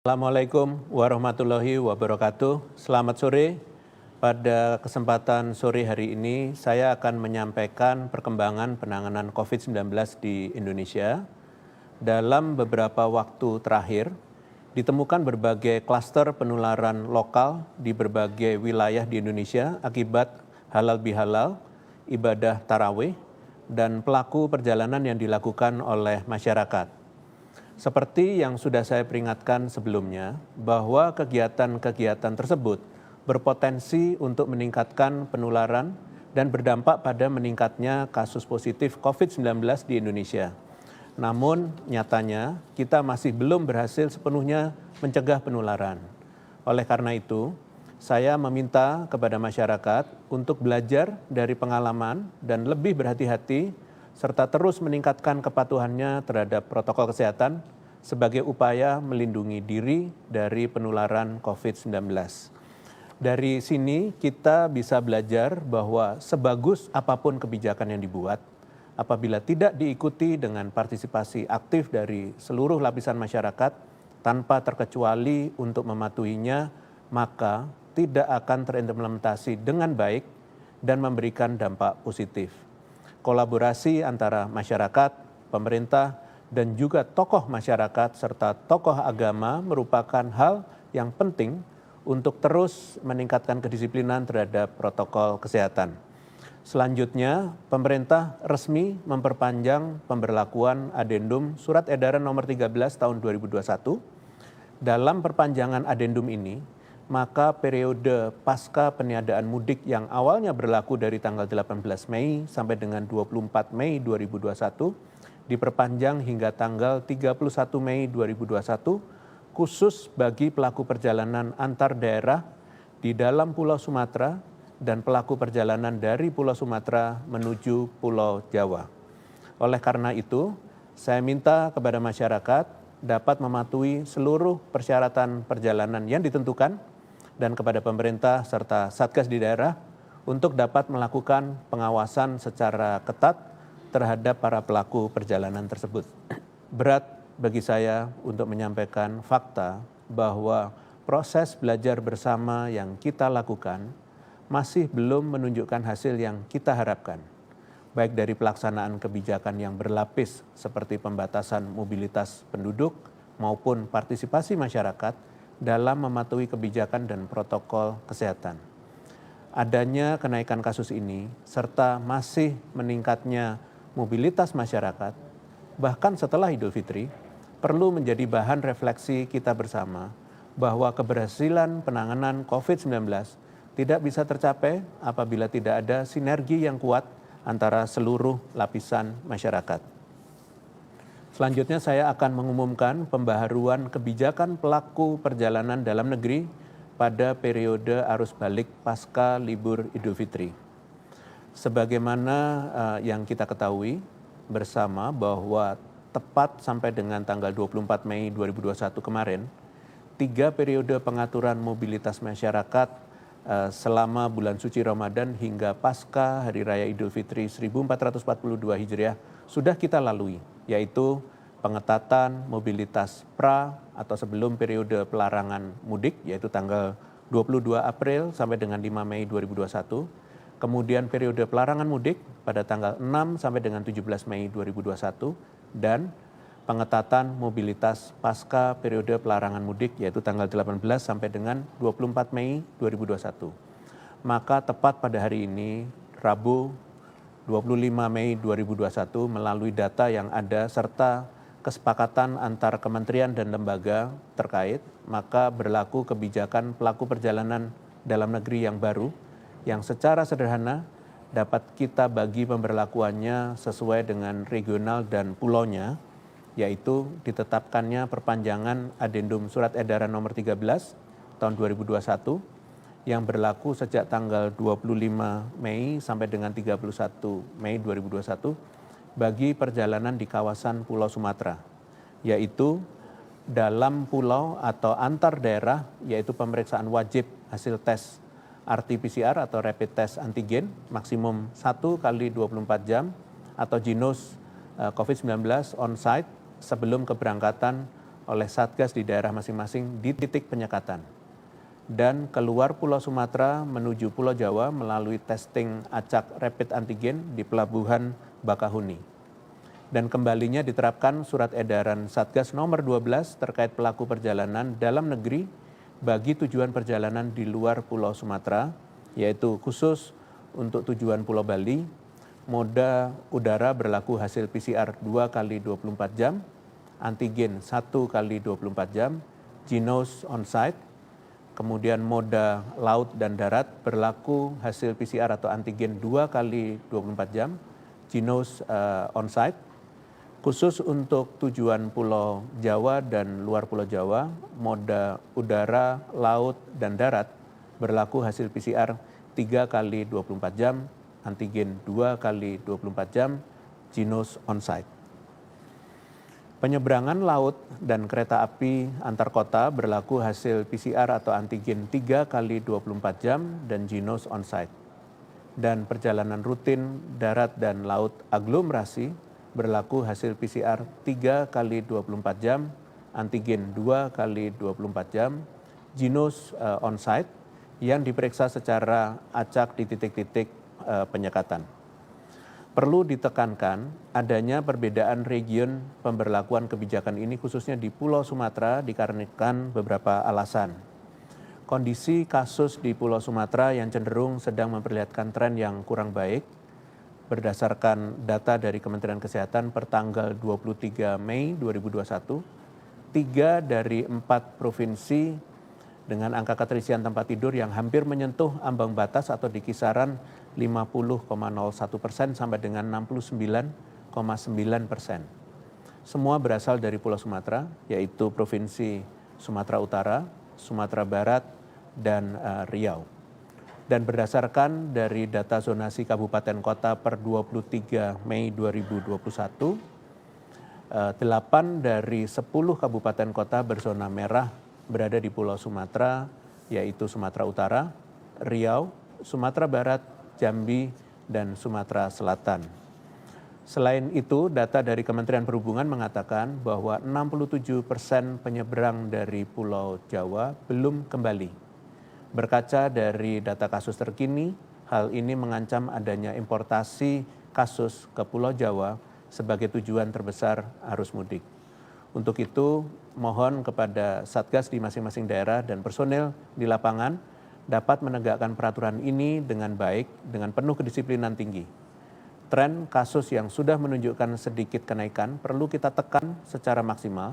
Assalamualaikum warahmatullahi wabarakatuh. Selamat sore. Pada kesempatan sore hari ini, saya akan menyampaikan perkembangan penanganan COVID-19 di Indonesia. Dalam beberapa waktu terakhir, ditemukan berbagai klaster penularan lokal di berbagai wilayah di Indonesia akibat halal bihalal, ibadah tarawih, dan pelaku perjalanan yang dilakukan oleh masyarakat. Seperti yang sudah saya peringatkan sebelumnya, bahwa kegiatan-kegiatan tersebut berpotensi untuk meningkatkan penularan dan berdampak pada meningkatnya kasus positif COVID-19 di Indonesia. Namun nyatanya kita masih belum berhasil sepenuhnya mencegah penularan. Oleh karena itu, saya meminta kepada masyarakat untuk belajar dari pengalaman dan lebih berhati-hati serta terus meningkatkan kepatuhannya terhadap protokol kesehatan sebagai upaya melindungi diri dari penularan COVID-19. Dari sini kita bisa belajar bahwa sebagus apapun kebijakan yang dibuat, apabila tidak diikuti dengan partisipasi aktif dari seluruh lapisan masyarakat tanpa terkecuali untuk mematuhinya, maka tidak akan terimplementasi dengan baik dan memberikan dampak positif. Kolaborasi antara masyarakat, pemerintah, dan juga tokoh masyarakat serta tokoh agama merupakan hal yang penting untuk terus meningkatkan kedisiplinan terhadap protokol kesehatan. Selanjutnya, pemerintah resmi memperpanjang pemberlakuan Adendum Surat Edaran Nomor 13 Tahun 2021. Dalam perpanjangan adendum ini, maka periode pasca peniadaan mudik yang awalnya berlaku dari tanggal 18 Mei sampai dengan 24 Mei 2021 diperpanjang hingga tanggal 31 Mei 2021 khusus bagi pelaku perjalanan antar daerah di dalam Pulau Sumatera dan pelaku perjalanan dari Pulau Sumatera menuju Pulau Jawa. Oleh karena itu, saya minta kepada masyarakat dapat mematuhi seluruh persyaratan perjalanan yang ditentukan dan kepada pemerintah serta Satgas di daerah untuk dapat melakukan pengawasan secara ketat terhadap para pelaku perjalanan tersebut. Berat bagi saya untuk menyampaikan fakta bahwa proses belajar bersama yang kita lakukan masih belum menunjukkan hasil yang kita harapkan, baik dari pelaksanaan kebijakan yang berlapis seperti pembatasan mobilitas penduduk maupun partisipasi masyarakat dalam mematuhi kebijakan dan protokol kesehatan. Adanya kenaikan kasus ini serta masih meningkatnya mobilitas masyarakat, bahkan setelah Idul Fitri, perlu menjadi bahan refleksi kita bersama bahwa keberhasilan penanganan COVID-19 tidak bisa tercapai apabila tidak ada sinergi yang kuat antara seluruh lapisan masyarakat. Selanjutnya saya akan mengumumkan pembaharuan kebijakan pelaku perjalanan dalam negeri pada periode arus balik pasca libur Idul Fitri. Sebagaimana yang kita ketahui bersama bahwa tepat sampai dengan tanggal 24 Mei 2021 kemarin, 3 periode pengaturan mobilitas masyarakat selama bulan suci Ramadan hingga pasca Hari Raya Idul Fitri 1442 Hijriah sudah kita lalui, yaitu pengetatan mobilitas pra atau sebelum periode pelarangan mudik, yaitu tanggal 22 April sampai dengan 5 Mei 2021, kemudian periode pelarangan mudik pada tanggal 6 sampai dengan 17 Mei 2021, dan pengetatan mobilitas pasca periode pelarangan mudik yaitu tanggal 18 sampai dengan 24 Mei 2021. Maka tepat pada hari ini, Rabu 25 Mei 2021 melalui data yang ada serta kesepakatan antar kementerian dan lembaga terkait, maka berlaku kebijakan pelaku perjalanan dalam negeri yang baru yang secara sederhana dapat kita bagi pemberlakuannya sesuai dengan regional dan pulaunya, yaitu ditetapkannya perpanjangan Adendum Surat Edaran Nomor 13 Tahun 2021 yang berlaku sejak tanggal 25 Mei sampai dengan 31 Mei 2021 bagi perjalanan di kawasan Pulau Sumatera, yaitu dalam pulau atau antar daerah, yaitu pemeriksaan wajib hasil tes RT-PCR atau rapid test antigen maksimum 1 kali 24 jam atau Ginos COVID-19 on-site sebelum keberangkatan oleh Satgas di daerah masing-masing di titik penyekatan. Dan keluar Pulau Sumatera menuju Pulau Jawa melalui testing acak rapid antigen di Pelabuhan Bakahuni. Dan kembalinya diterapkan surat edaran Satgas nomor 12 terkait pelaku perjalanan dalam negeri bagi tujuan perjalanan di luar Pulau Sumatera, yaitu khusus untuk tujuan Pulau Bali, moda udara berlaku hasil PCR 2 kali 24 jam, antigen 1 kali 24 jam, Jinos on-site, kemudian moda laut dan darat berlaku hasil PCR atau antigen 2 kali 24 jam, Jinos on-site. Khusus untuk tujuan Pulau Jawa dan luar Pulau Jawa, moda udara, laut, dan darat berlaku hasil PCR 3 kali 24 jam, antigen 2 kali 24 jam, Jinos on-site. Penyeberangan laut dan kereta api antar kota berlaku hasil PCR atau antigen 3 kali 24 jam dan Jinos on-site. Dan perjalanan rutin darat dan laut aglomerasi berlaku hasil PCR 3 kali 24 jam, antigen 2 kali 24 jam, Jinos on-site yang diperiksa secara acak di titik-titik penyekatan. Perlu ditekankan adanya perbedaan region pemberlakuan kebijakan ini khususnya di Pulau Sumatera dikarenakan beberapa alasan. Kondisi kasus di Pulau Sumatera yang cenderung sedang memperlihatkan tren yang kurang baik. Berdasarkan data dari Kementerian Kesehatan per tanggal 23 Mei 2021, 3 dari 4 provinsi dengan angka keterisian tempat tidur yang hampir menyentuh ambang batas atau di kisaran 50,01% sampai dengan 69,9%. Semua berasal dari Pulau Sumatera, yaitu Provinsi Sumatera Utara, Sumatera Barat, dan Riau. Dan berdasarkan dari data zonasi kabupaten kota per 23 Mei 2021, 8 dari 10 kabupaten kota berzona merah berada di Pulau Sumatera, yaitu Sumatera Utara, Riau, Sumatera Barat, Jambi, dan Sumatera Selatan. Selain itu, data dari Kementerian Perhubungan mengatakan bahwa 67% penyeberang dari Pulau Jawa belum kembali. Berkaca dari data kasus terkini, hal ini mengancam adanya importasi kasus ke Pulau Jawa sebagai tujuan terbesar arus mudik. Untuk itu, mohon kepada Satgas di masing-masing daerah dan personel di lapangan dapat menegakkan peraturan ini dengan baik, dengan penuh kedisiplinan tinggi. Tren kasus yang sudah menunjukkan sedikit kenaikan perlu kita tekan secara maksimal.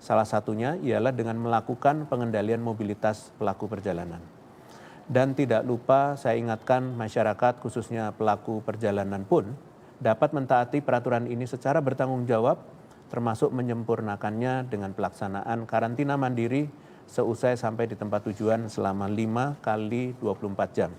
Salah satunya ialah dengan melakukan pengendalian mobilitas pelaku perjalanan. Dan tidak lupa saya ingatkan masyarakat khususnya pelaku perjalanan pun dapat mentaati peraturan ini secara bertanggung jawab termasuk menyempurnakannya dengan pelaksanaan karantina mandiri seusai sampai di tempat tujuan selama 5 kali 24 jam.